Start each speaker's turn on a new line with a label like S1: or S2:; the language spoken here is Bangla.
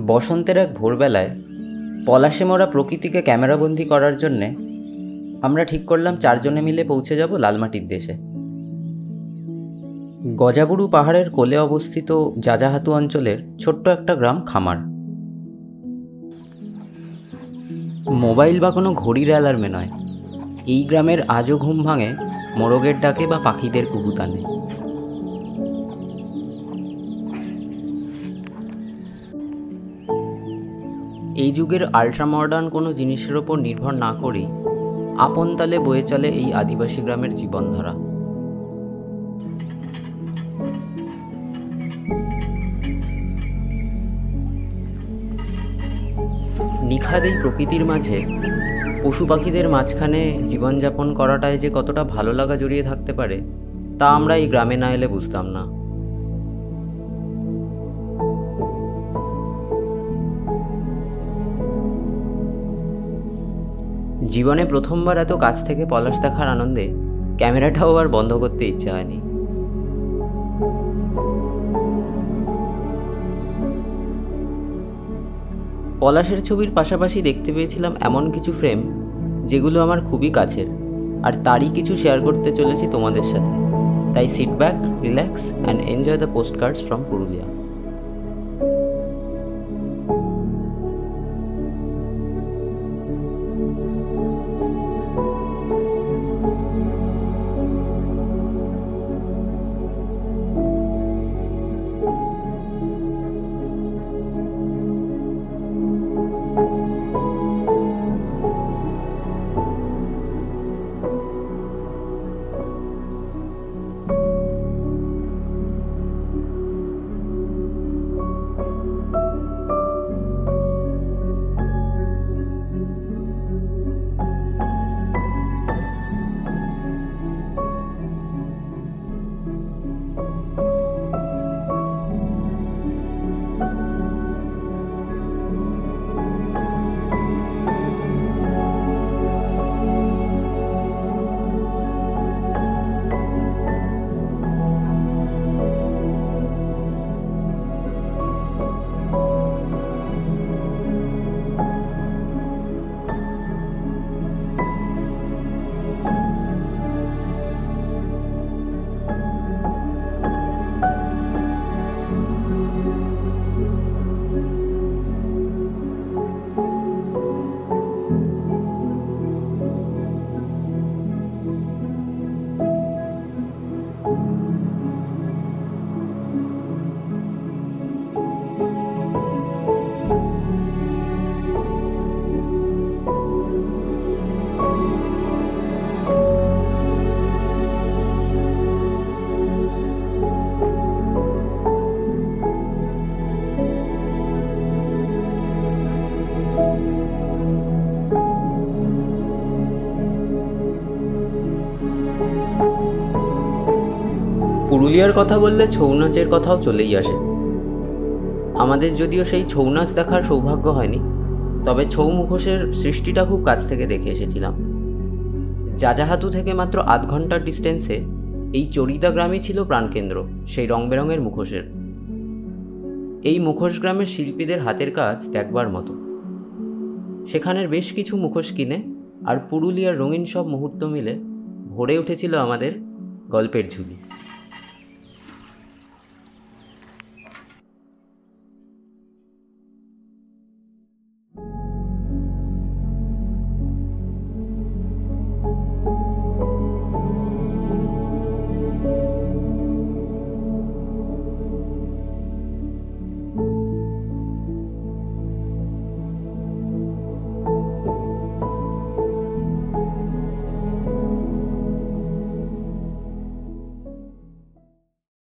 S1: বসন্তের এক ভোরবেলায় পলাশে মরা প্রকৃতিকে ক্যামেরাবন্দি করার জন্যে আমরা ঠিক করলাম 4 জনে মিলে পৌঁছে যাব লালমাটির দেশে। গজাবুরু পাহাড়ের কোলে অবস্থিত যাযাহাতু অঞ্চলের ছোট্ট একটা গ্রাম খামার। মোবাইল বা কোনো ঘড়ির অ্যালার্মে নয়, এই গ্রামের আজও ঘুম ভাঙে মোরগের ডাকে বা পাখিদের কুহুতানে। এই যুগের আল্ট্রা মডার্ন কোনো জিনিসের ওপর নির্ভর না করেই আপন তালে বয়ে চলে এই আদিবাসী গ্রামের জীবনধারা। নিখাদ এই প্রকৃতির মাঝে পশু পাখিদের মাঝখানে জীবনযাপন করাটায় যে কতটা ভালো লাগা জড়িয়ে থাকতে পারে তা আমরা এই গ্রামে না এলে বুঝতাম না। জীবনে প্রথমবার এত কাছ থেকে পলাশ দেখার আনন্দে ক্যামেরাটাও আর বন্ধ করতে ইচ্ছে হয়নি। পলাশের ছবির পাশাপাশি দেখতে পেয়েছিলাম এমন কিছু ফ্রেম যেগুলো আমার খুবই কাছের, আর তারই কিছু শেয়ার করতে চলেছি তোমাদের সাথে। তাই sit back, relax and enjoy the postcards from Purulia. পুরুলিয়ার কথা বললে ছৌ নাচের কথাও চলেই আসে। আমাদের যদিও সেই ছৌ নাচ দেখার সৌভাগ্য হয়নি, তবে ছৌ মুখোশের সৃষ্টিটা খুব কাছ থেকে দেখে এসেছিলাম। যাযাহাতু থেকে মাত্র আধ ঘন্টার ডিস্টেন্সে এই চরিদা গ্রামই ছিল প্রাণকেন্দ্র সেই রং বেরঙের মুখোশের। এই মুখোশ গ্রামের শিল্পীদের হাতের কাজ দেখবার মতো। সেখানের বেশ কিছু মুখোশ কিনে আর পুরুলিয়ার রঙিন সব মুহূর্ত মিলে ভরে উঠেছিল আমাদের গল্পের ঝুলি।